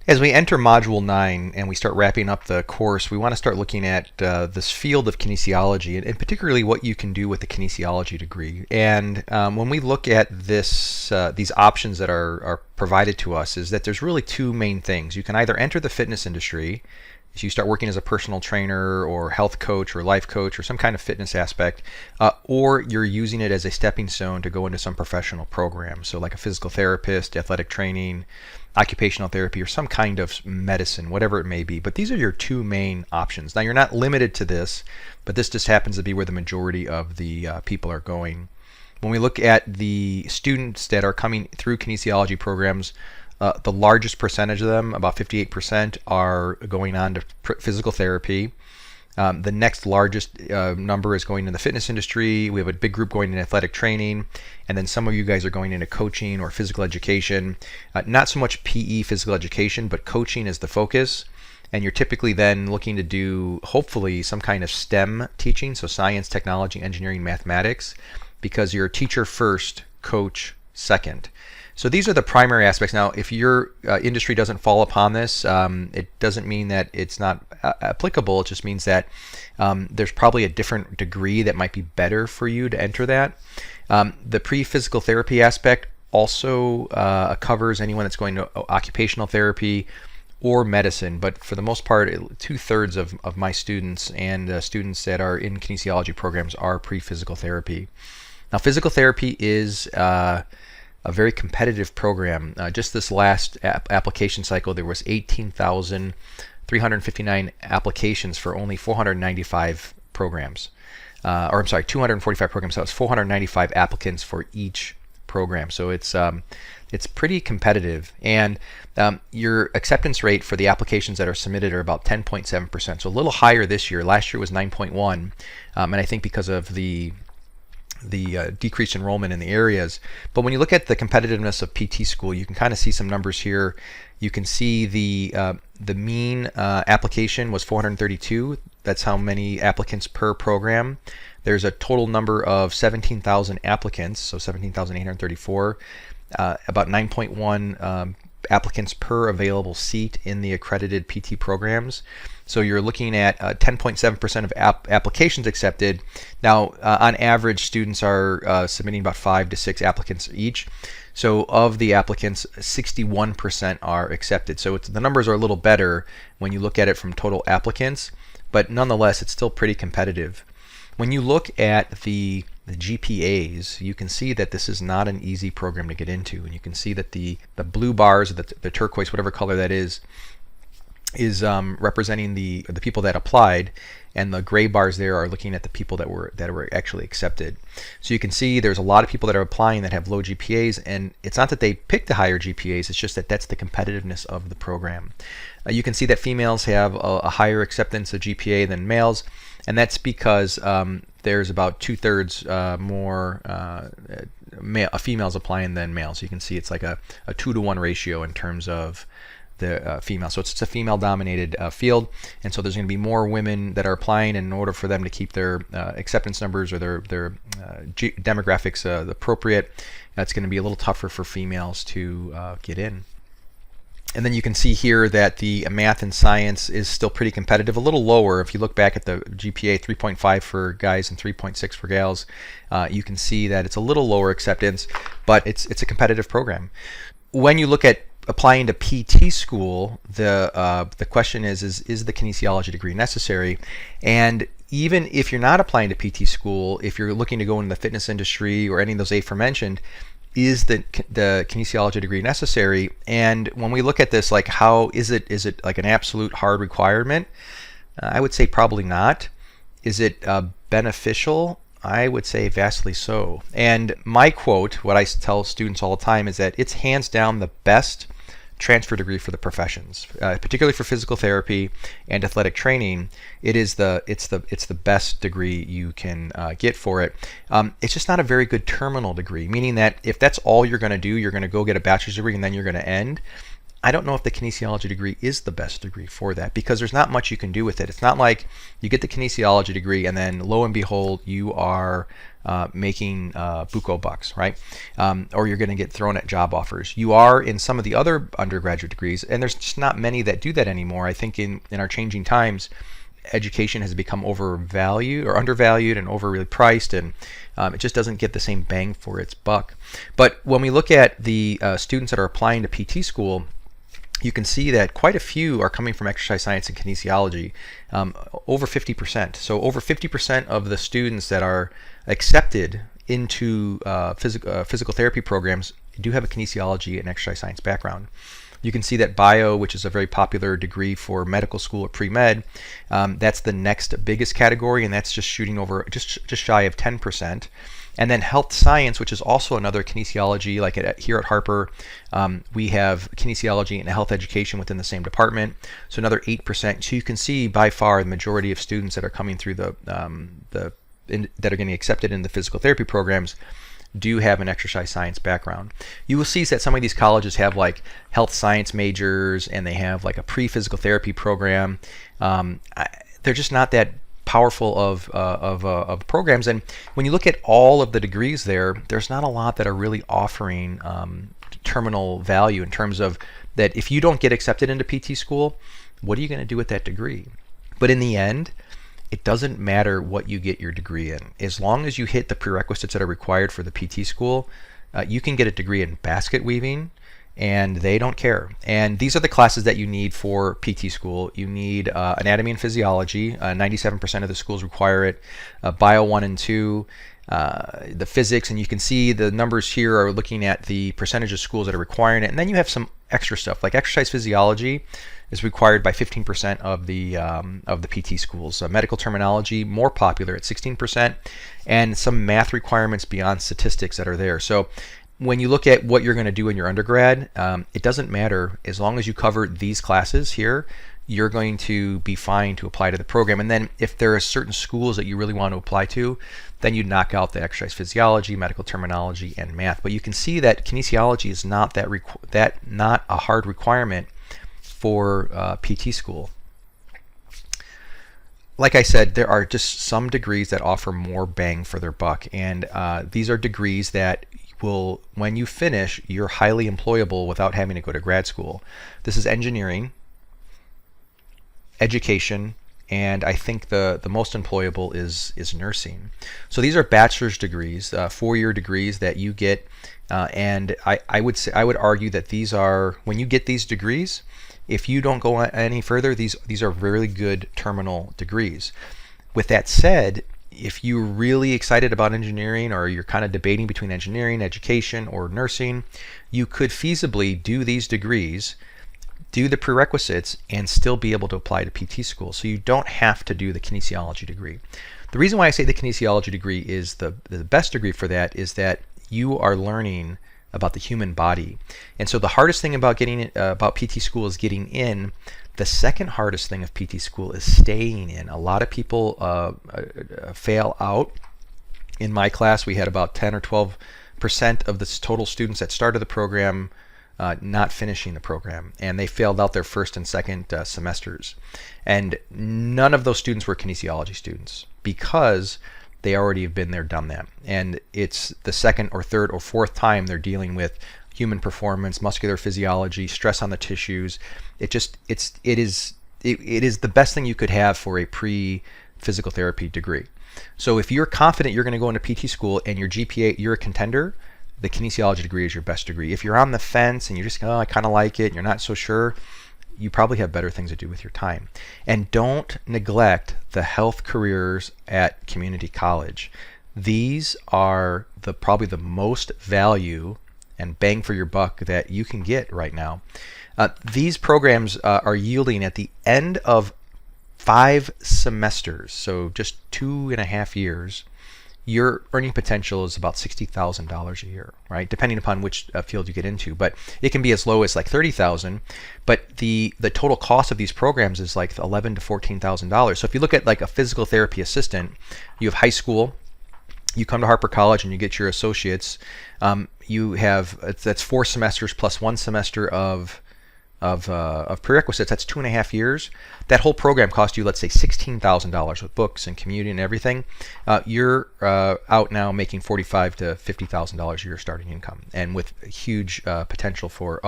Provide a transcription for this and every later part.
As we enter Module 9 and we start wrapping up the course, we want to start looking at this field of kinesiology and particularly what you can do with the kinesiology degree. And when we look at these options that are provided to us, is that there's really two main things. You can either enter the fitness industry, if you start working as a personal trainer or health coach or life coach or some kind of fitness aspect, or you're using it as a stepping stone to go into some professional program. So like a physical therapist, athletic training, occupational therapy, or some kind of medicine, whatever it may be. But these are your two main options. Now you're not limited to this, but this just happens to be where the majority of the people are going. When we look at the students that are coming through kinesiology programs, the largest percentage of them, about 58%, are going on to physical therapy. The next largest number is going in the fitness industry. We have a big group going in athletic training, and then some of you guys are going into coaching or physical education. Not so much PE physical education, but coaching is the focus. And you're typically then looking to do, hopefully, some kind of STEM teaching, so science, technology, engineering, mathematics, because you're teacher first, coach second. So these are the primary aspects. Now, if your industry doesn't fall upon this, it doesn't mean that it's not applicable. It just means that there's probably a different degree that might be better for you to enter that. The pre-physical therapy aspect also covers anyone that's going to occupational therapy or medicine, but for the most part, 2/3 of my students and students that are in kinesiology programs are pre-physical therapy. Now, physical therapy is a very competitive program. Just this last application cycle, there was 18,359 applications for only 495 programs. 245 programs. So it's 495 applicants for each program. So it's pretty competitive. And your acceptance rate for the applications that are submitted are about 10.7%. So a little higher this year. Last year was 9.1, and I think because of the decreased enrollment in the areas. But when you look at the competitiveness of PT school, you can kind of see some numbers here. You can see the mean application was 432. That's how many applicants per program. There's a total number of 17,000 applicants, so 17,834. About 9.1 applicants per available seat in the accredited PT programs. So you're looking at 10.7% of applications accepted. Now, on average, students are submitting about 5 to 6 applicants each. So of the applicants, 61% are accepted. So the numbers are a little better when you look at it from total applicants, but nonetheless, it's still pretty competitive. When you look at the GPAs, you can see that this is not an easy program to get into, and you can see that the blue bars, the turquoise, whatever color that is representing the people that applied, and the gray bars there are looking at the people that were actually accepted. So you can see there's a lot of people that are applying that have low GPAs, and it's not that they picked the higher GPAs, it's just that that's the competitiveness of the program. You can see that females have a higher acceptance of GPA than males, and that's because there's about 2/3 more females applying than males. So you can see it's like a 2-to-1 ratio in terms of the female. So it's a female-dominated field, and so there's going to be more women that are applying. And in order for them to keep their acceptance numbers or their demographics appropriate, it's going to be a little tougher for females to get in. And then you can see here that the math and science is still pretty competitive, a little lower. If you look back at the GPA, 3.5 for guys and 3.6 for gals, you can see that it's a little lower acceptance, but it's a competitive program. When you look at applying to PT school, the question is the kinesiology degree necessary? And even if you're not applying to PT school, if you're looking to go into the fitness industry or any of those aforementioned, is the kinesiology degree necessary? And when we look at this, like, how is it like an absolute hard requirement? I would say probably not. Is it beneficial? I would say vastly so. And my quote, what I tell students all the time, is that it's hands down the best transfer degree for the professions, particularly for physical therapy and athletic training. It's the best degree you can get for it. It's just not a very good terminal degree, meaning that if that's all you're going to do, you're going to go get a bachelor's degree and then you're going to end. I don't know if the kinesiology degree is the best degree for that, because there's not much you can do with it. It's not like you get the kinesiology degree and then lo and behold you are making buco bucks, right? Or you're going to get thrown at job offers. You are in some of the other undergraduate degrees, and there's just not many that do that anymore. I think in our changing times, education has become overvalued or undervalued and overly priced, and it just doesn't get the same bang for its buck. But when we look at the students that are applying to PT school, you can see that quite a few are coming from exercise science and kinesiology, over 50%. So over 50% of the students that are accepted into physical therapy programs do have a kinesiology and exercise science background. You can see that bio, which is a very popular degree for medical school or pre-med, that's the next biggest category, and that's just shooting over just shy of 10%. And then health science, which is also another kinesiology, like here at Harper, we have kinesiology and health education within the same department, so another 8%. So you can see by far the majority of students that are coming through that are getting accepted in the physical therapy programs do have an exercise science background. You will see that some of these colleges have like health science majors, and they have like a pre-physical therapy program. They're just not that powerful of programs, and when you look at all of the degrees there's not a lot that are really offering terminal value in terms of that if you don't get accepted into PT school, what are you going to do with that degree? But in the end, it doesn't matter what you get your degree in. As long as you hit the prerequisites that are required for the PT school, you can get a degree in basket weaving, and they don't care. And these are the classes that you need for PT school. You need anatomy and physiology. 97% of the schools require it. Bio 1 and 2, the physics, and you can see the numbers here are looking at the percentage of schools that are requiring it. And then you have some extra stuff like exercise physiology is required by 15% of the PT schools. Medical terminology, more popular at 16%, and some math requirements beyond statistics that are there. So when you look at what you're going to do in your undergrad, it doesn't matter. As long as you cover these classes here, you're going to be fine to apply to the program. And then if there are certain schools that you really want to apply to, then you knock out the exercise physiology, medical terminology, and math. But you can see that kinesiology is not not a hard requirement for PT school. Like I said, there are just some degrees that offer more bang for their buck, and these are degrees that will, when you finish, you're highly employable without having to go to grad school. This is engineering, education, and I think the most employable is nursing. So these are bachelor's degrees, 4-year degrees that you get, and I would argue that these are, when you get these degrees, if you don't go any further, these are really good terminal degrees. With that said, if you're really excited about engineering, or you're kind of debating between engineering, education, or nursing, you could feasibly do these degrees, do the prerequisites, and still be able to apply to PT school. So you don't have to do the kinesiology degree. The reason why I say the kinesiology degree is the best degree for that is that you are learning about the human body. And so the hardest thing about getting about PT school is getting in. The second hardest thing of PT school is staying in. A lot of people fail out. In my class, we had about 10 or 12% of the total students that started the program not finishing the program, and they failed out their first and second semesters. And none of those students were kinesiology students, because they already have been there, done that. And it's the second or third or fourth time they're dealing with human performance, muscular physiology, stress on the tissues. It is the best thing you could have for a pre-physical therapy degree. So if you're confident you're going to go into PT school and your GPA, you're a contender, the kinesiology degree is your best degree. If you're on the fence and you're just, I kind of like it, and you're not so sure, you probably have better things to do with your time. And don't neglect the health careers at community college. These are probably the most value and bang for your buck that you can get right now. These programs are yielding at the end of 5 semesters, so just 2.5 years, your earning potential is about $60,000 a year, right? Depending upon which field you get into, but it can be as low as like $30,000. But the total cost of these programs is like $11,000 to $14,000. So if you look at like a physical therapy assistant, you have high school, you come to Harper College and you get your associates. You have, that's 4 semesters plus 1 semester of of prerequisites, that's 2.5 years. That whole program cost you, let's say, $16,000 with books and commuting and everything. You're out now making $45,000 to $50,000 a year starting income, and with huge potential for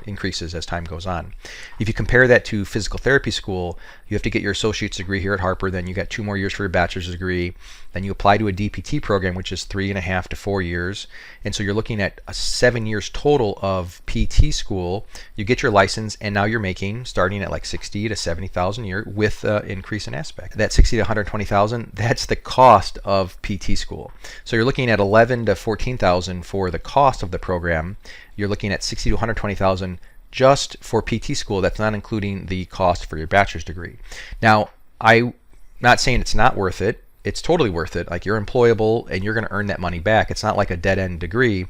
increases as time goes on. If you compare that to physical therapy school, you have to get your associate's degree here at Harper, then you got 2 more years for your bachelor's degree, then you apply to a DPT program, which is 3.5 to 4 years, and so you're looking at 7 years total of PT school. You get your license, and now you're making, starting at like 60 to 70,000 a year with increase in aspect. That 60 to 120,000, that's the cost of PT school. So you're looking at 11 to 14,000 for the cost of the program. You're looking at 60 to 120,000 just for PT school. That's not including the cost for your bachelor's degree. Now, I'm not saying it's not worth it. It's totally worth it. Like, you're employable and you're going to earn that money back. It's not like a dead-end degree,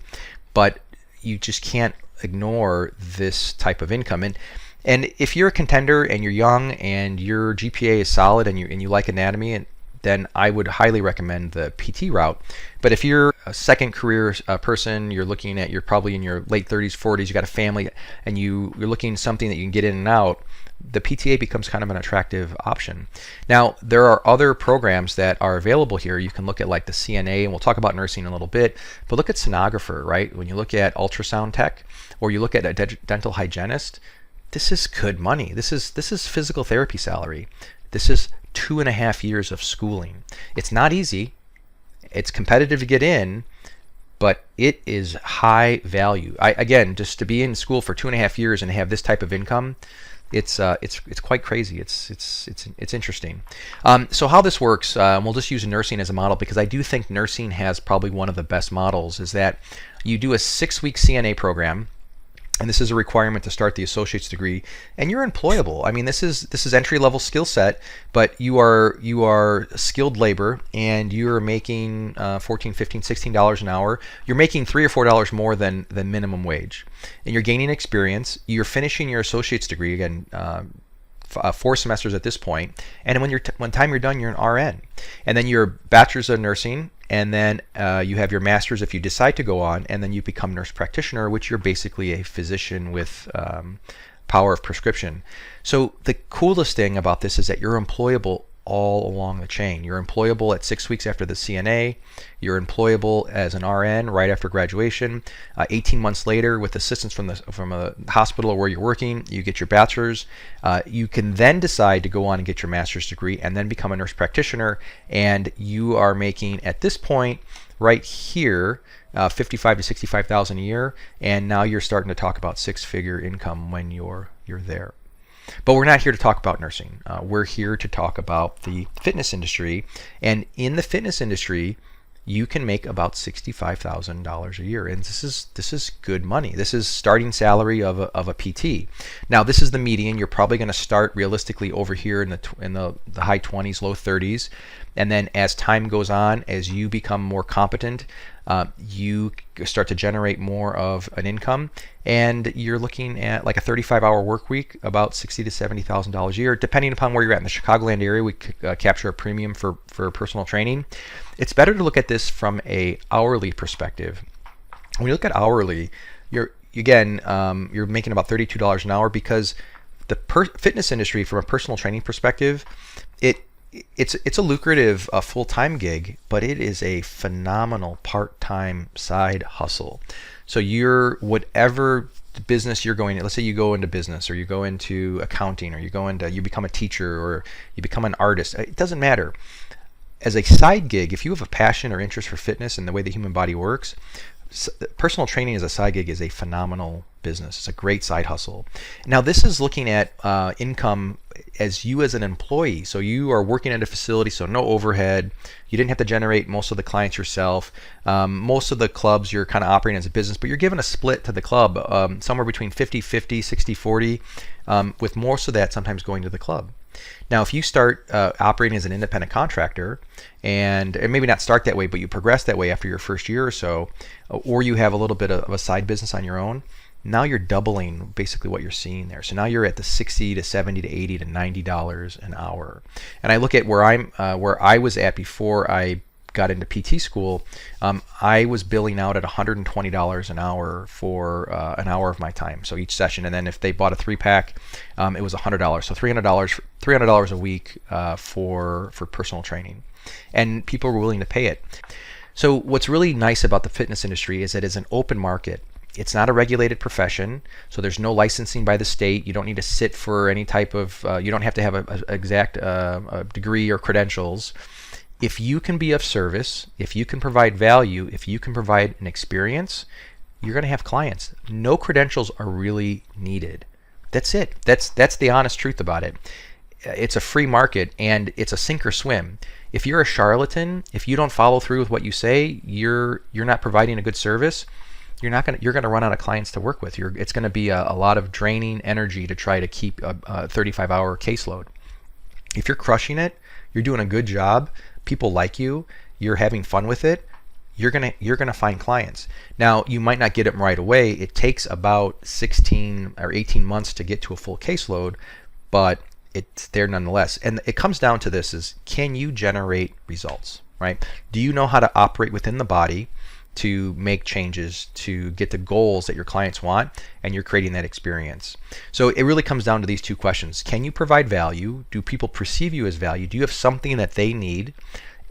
but you just can't ignore this type of income. And if you're a contender and you're young and your GPA is solid and you like anatomy, then I would highly recommend the PT route. But if you're a second career person, you're probably in your late 30s, 40s, you got a family, and you're looking at something that you can get in and out, the PTA becomes kind of an attractive option. Now, there are other programs that are available here. You can look at like the CNA, and we'll talk about nursing in a little bit, but look at sonographer, right? When you look at ultrasound tech, or you look at a dental hygienist, this is good money. This is physical therapy salary. This is 2.5 years of schooling. It's not easy. It's competitive to get in, but it is high value. Again, just to be in school for 2.5 years and have this type of income, it's quite crazy. It's interesting. So how this works, we'll just use nursing as a model, because I do think nursing has probably one of the best models, is that you do a 6-week CNA program. And this is a requirement to start the associate's degree, and you're employable. I mean, this is entry-level skill set, but you are skilled labor, and you're making $14, $15, $16 an hour. You're making $3 or $4 more than minimum wage, and you're gaining experience. You're finishing your associate's degree again. 4 semesters at this point, and when time you're done, you're an RN, and then your bachelor's of nursing, and then you have your master's if you decide to go on, and then you become nurse practitioner, which you're basically a physician with power of prescription. So the coolest thing about this is that you're employable all along the chain. You're employable at 6 weeks after the CNA. You're employable as an RN right after graduation. 18 months later, with assistance from a hospital where you're working, you get your bachelor's. You can then decide to go on and get your master's degree and then become a nurse practitioner. And you are making, at this point, right here, 55 to 65,000 a year. And now you're starting to talk about 6-figure income when you're there. But we're not here to talk about nursing. We're here to talk about the fitness industry. And in the fitness industry, you can make about $65,000 a year, and this is good money. This is starting salary of a PT. Now, this is the median. You're probably going to start realistically over here in the high 20s, low 30s, and then as time goes on, as you become more competent, you start to generate more of an income, and you're looking at like a 35-hour work week, about $60,000 to $70,000 a year, depending upon where you're at. In the Chicagoland area, we capture a premium for personal training. It's better to look at this from a hourly perspective. When you look at hourly, you're making about $32 an hour, because the fitness industry, from a personal training perspective, it's a lucrative full-time gig, but it is a phenomenal part-time side hustle. So whatever business you're going in, let's say you go into business, or you go into accounting, or you become a teacher, or you become an artist, it doesn't matter. As a side gig, if you have a passion or interest for fitness and the way the human body works, personal training as a side gig is a phenomenal business. It's a great side hustle. Now, this is looking at income as you as an employee. So you are working at a facility, so no overhead. You didn't have to generate most of the clients yourself. Most of the clubs, you're kind of operating as a business, but you're given a split to the club, somewhere between 50-50, 60-40, with most of that sometimes going to the club. Now, if you start operating as an independent contractor, and maybe not start that way, but you progress that way after your first year or so, or you have a little bit of a side business on your own, now you're doubling basically what you're seeing there. So now you're at the $60 to $70 to $80 to $90 an hour. And I look at where I was at before I got into PT school, I was billing out at $120 an hour for an hour of my time. So each session, and then if they bought a 3-pack, it was $100. So $300 a week for personal training, and people were willing to pay it. So what's really nice about the fitness industry is that it's an open market. It's not a regulated profession, so there's no licensing by the state. You don't need to sit for any type of, you don't have to have an exact degree or credentials. If you can be of service, if you can provide value, if you can provide an experience, you're going to have clients. No credentials are really needed. That's it. That's the honest truth about it. It's a free market, and it's a sink or swim. If you're a charlatan, if you don't follow through with what you say, you're not providing a good service. You're going to run out of clients to work with. It's going to be a lot of draining energy to try to keep a 35-hour caseload. If you're crushing it, you're doing a good job, people like you, you're having fun with it, you're gonna find clients. Now, you might not get them right away. It takes about 16 or 18 months to get to a full caseload, but it's there nonetheless. And it comes down to this: is can you generate results, right? Do you know how to operate within the body to make changes to get the goals that your clients want, and you're creating that experience? So it really comes down to these two questions. Can you provide value? Do people perceive you as value? Do you have something that they need?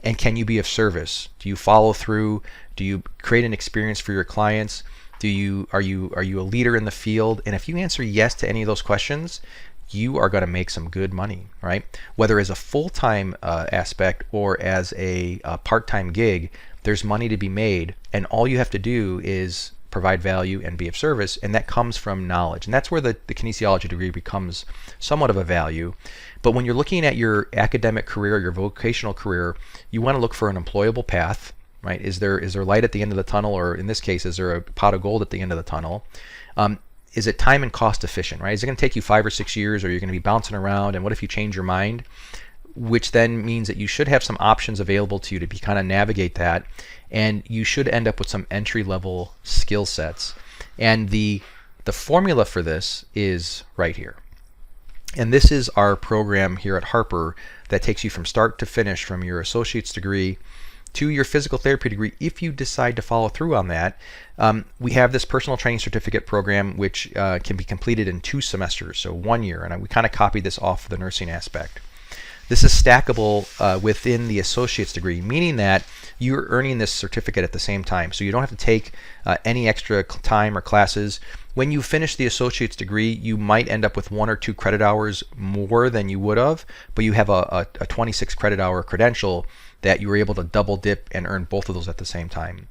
And can you be of service? Do you follow through? Do you create an experience for your clients? Are you a leader in the field? And if you answer yes to any of those questions, you are going to make some good money, right? Whether as a full-time aspect or as a part-time gig, there's money to be made, and all you have to do is provide value and be of service, and that comes from knowledge. And that's where the kinesiology degree becomes somewhat of a value. But when you're looking at your academic career, your vocational career, you want to look for an employable path, right? Is there light at the end of the tunnel, or in this case, is there a pot of gold at the end of the tunnel? Is it time and cost efficient, right? Is it going to take you 5 or 6 years, or you're going to be bouncing around, and what if you change your mind? Which then means that you should have some options available to you to kind of navigate that, and you should end up with some entry-level skill sets. And the formula for this is right here. And this is our program here at Harper that takes you from start to finish, from your associate's degree to your physical therapy degree, if you decide to follow through on that. We have this personal training certificate program, which can be completed in 2 semesters, so 1 year, and we kind of copied this off of the nursing aspect. This is stackable within the associate's degree, meaning that you're earning this certificate at the same time. So you don't have to take any extra time or classes. When you finish the associate's degree, you might end up with 1 or 2 credit hours more than you would have, but you have a 26 credit hour credential that you were able to double dip and earn both of those at the same time.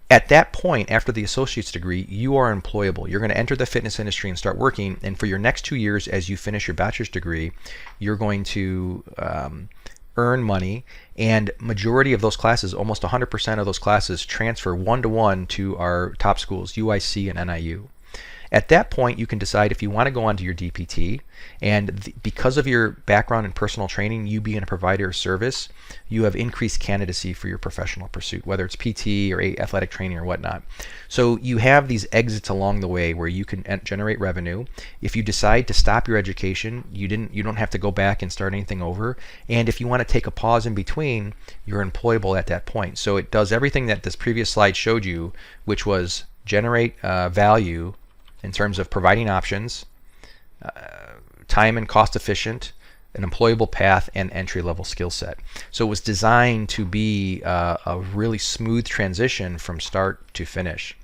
At that point, after the associate's degree, you are employable. You're going to enter the fitness industry and start working, and for your next 2 years, as you finish your bachelor's degree, you're going to earn money, and majority of those classes, almost 100% of those classes, transfer 1-to-1 to our top schools, UIC and NIU. At that point, you can decide if you want to go on to your DPT, and because of your background in personal training, you being a provider of service, you have increased candidacy for your professional pursuit, whether it's PT or athletic training or whatnot. So you have these exits along the way where you can generate revenue. If you decide to stop your education, you don't have to go back and start anything over. And if you want to take a pause in between, you're employable at that point. So it does everything that this previous slide showed you, which was generate value in terms of providing options, time and cost efficient, an employable path, and entry-level skill set. So it was designed to be a really smooth transition from start to finish.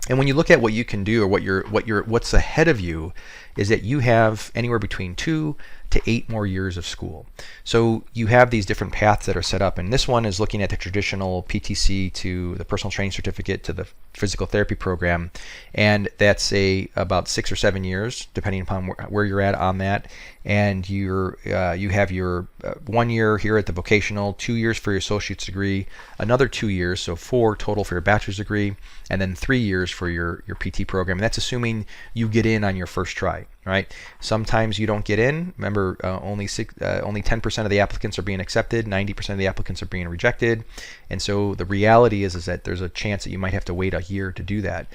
And when you look at what you can do, or what's ahead of you, is that you have anywhere between 2 to 8 more years of school. So you have these different paths that are set up, and this one is looking at the traditional PTC to the personal training certificate to the physical therapy program, and that's about 6 or 7 years depending upon where you're at on that. And you have your 1 year here at the vocational, 2 years for your associate's degree, another 2 years, so 4 total for your bachelor's degree, and then 3 years for your PT program. And that's assuming you get in on your first try, right? Sometimes you don't get in. Remember, only 10% of the applicants are being accepted, 90% of the applicants are being rejected, and so the reality is that there's a chance that you might have to wait a year to do that.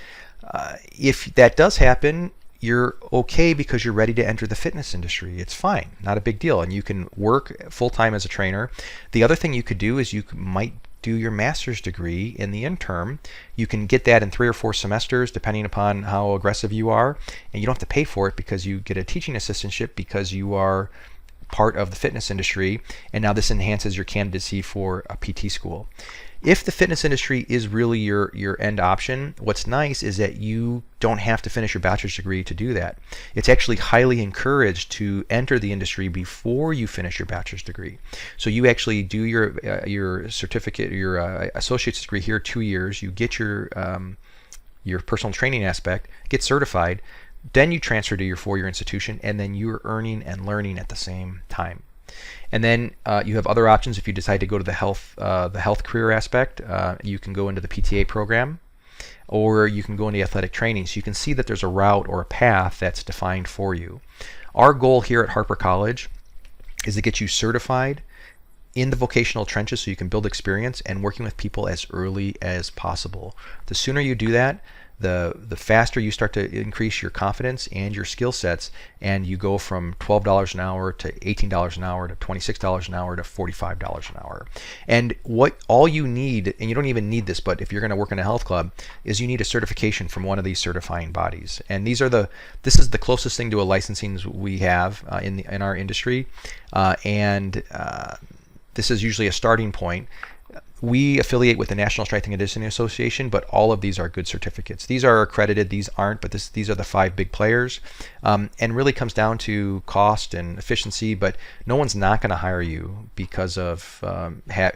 If that does happen, you're okay because you're ready to enter the fitness industry. It's fine, not a big deal, and you can work full-time as a trainer. The other thing you could do is you might do your master's degree in the interim. You can get that in 3 or 4 semesters depending upon how aggressive you are, and you don't have to pay for it because you get a teaching assistantship because you are part of the fitness industry, and now this enhances your candidacy for a PT school. If the fitness industry is really your end option, what's nice is that you don't have to finish your bachelor's degree to do that. It's actually highly encouraged to enter the industry before you finish your bachelor's degree. So you actually do your certificate, your associate's degree here, 2 years. You get your personal training aspect, get certified, then you transfer to your 4-year institution, and then you're earning and learning at the same time. And then you have other options if you decide to go to the health career aspect. You can go into the PTA program, or you can go into athletic training. So you can see that there's a route or a path that's defined for you. Our goal here at Harper College is to get you certified in the vocational trenches so you can build experience and working with people as early as possible. The sooner you do that, the faster you start to increase your confidence and your skill sets, and you go from $12 an hour to $18 an hour to $26 an hour to $45 an hour. And what all you need, and you don't even need this, but if you're going to work in a health club, is you need a certification from one of these certifying bodies. And this is the closest thing to a licensing we have in our industry, and this is usually a starting point. We affiliate with the National Strength and Conditioning Association, but all of these are good certificates. These are accredited, these aren't, but these are the 5 big players. And really comes down to cost and efficiency, but no one's not going to hire you because of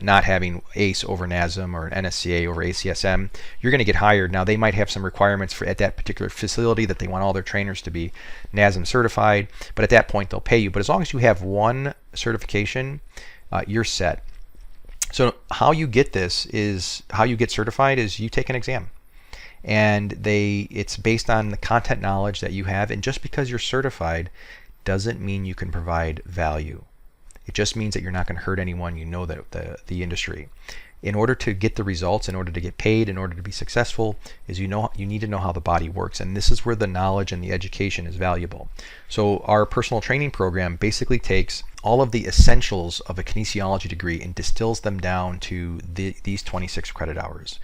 not having ACE over NASM or NSCA over ACSM. You're going to get hired. Now, they might have some requirements at that particular facility that they want all their trainers to be NASM certified, but at that point they'll pay you. But as long as you have one certification, you're set. So how you get certified is you take an exam, and it's based on the content knowledge that you have. And just because you're certified doesn't mean you can provide value. It just means that you're not going to hurt anyone. You know that the industry. In order to get the results, in order to get paid, in order to be successful, you need to know how the body works, and this is where the knowledge and the education is valuable. So our personal training program basically takes all of the essentials of a kinesiology degree and distills them down to these 26 credit hours.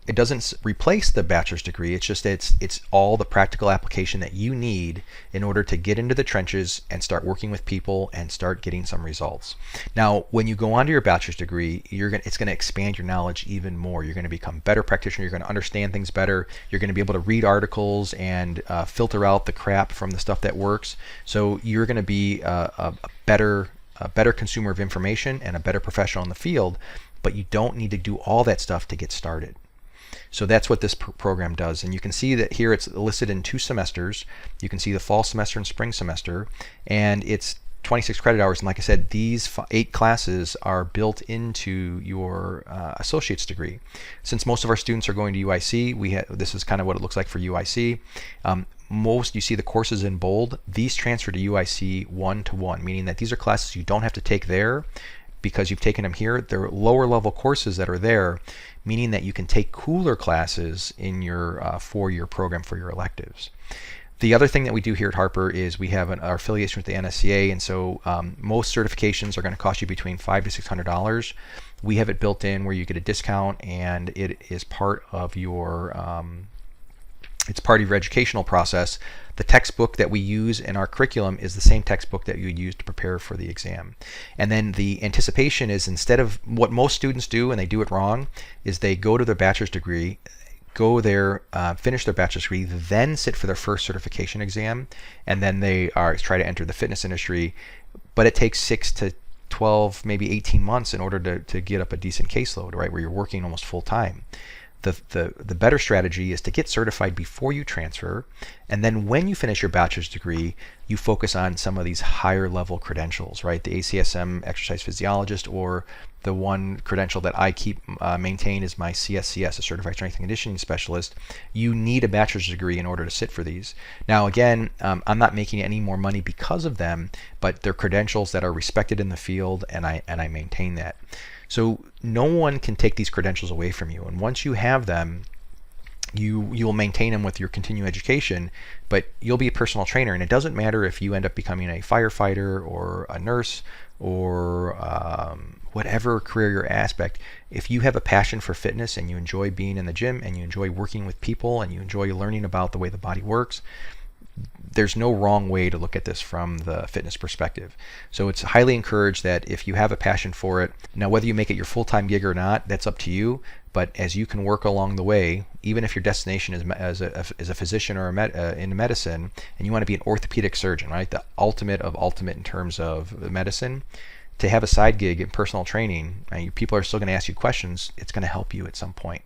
It doesn't replace the bachelor's degree. It's just it's all the practical application that you need in order to get into the trenches and start working with people and start getting some results. Now, when you go on to your bachelor's degree, it's going to expand your knowledge even more. You're going to become a better practitioner. You're going to understand things better. You're going to be able to read articles and filter out the crap from the stuff that works. So you're going to be a better consumer of information and a better professional in the field. But you don't need to do all that stuff to get started. So that's what this program does. And you can see that here it's listed in 2 semesters. You can see the fall semester and spring semester, and it's 26 credit hours. And like I said, these 8 classes are built into your associate's degree. Since most of our students are going to UIC, this is kind of what it looks like for UIC. You see the courses in bold. These transfer to UIC 1-to-1, meaning that these are classes you don't have to take there because you've taken them here. They're lower level courses that are there, meaning that you can take cooler classes in your 4-year program for your electives. The other thing that we do here at Harper is we have our affiliation with the NSCA, and so most certifications are going to cost you between $500 to $600. We have it built in where you get a discount, and it is part of your educational process. The textbook that we use in our curriculum is the same textbook that you use to prepare for the exam. And then the anticipation is, instead of what most students do, and they do it wrong, is they go to their bachelor's degree, go there, finish their bachelor's degree, then sit for their first certification exam, and then they try to enter the fitness industry. But it takes 6 to 12, maybe 18 months in order to get up a decent caseload, right, where you're working almost full time. The better strategy is to get certified before you transfer, and then when you finish your bachelor's degree, you focus on some of these higher level credentials, right? The ACSM exercise physiologist, or the one credential that I maintain is my CSCS, a certified strength and conditioning specialist. You need a bachelor's degree in order to sit for these. Now again, I'm not making any more money because of them, but they're credentials that are respected in the field, and I maintain that. So no one can take these credentials away from you, and once you have them, you'll maintain them with your continuing education, but you'll be a personal trainer, and it doesn't matter if you end up becoming a firefighter or a nurse or whatever career your aspect, if you have a passion for fitness and you enjoy being in the gym and you enjoy working with people and you enjoy learning about the way the body works, there's no wrong way to look at this from the fitness perspective. So it's highly encouraged that if you have a passion for it, now whether you make it your full-time gig or not, that's up to you. But as you can work along the way, even if your destination is as a physician or in medicine, and you want to be an orthopedic surgeon, right, the ultimate of ultimate in terms of medicine, to have a side gig in personal training, right, people are still going to ask you questions. It's going to help you at some point.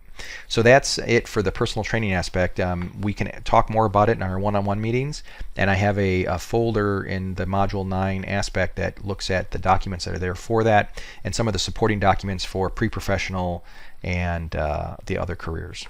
So that's it for the personal training aspect. We can talk more about it in our one-on-one meetings, and I have a folder in the Module 9 aspect that looks at the documents that are there for that and some of the supporting documents for pre-professional and the other careers.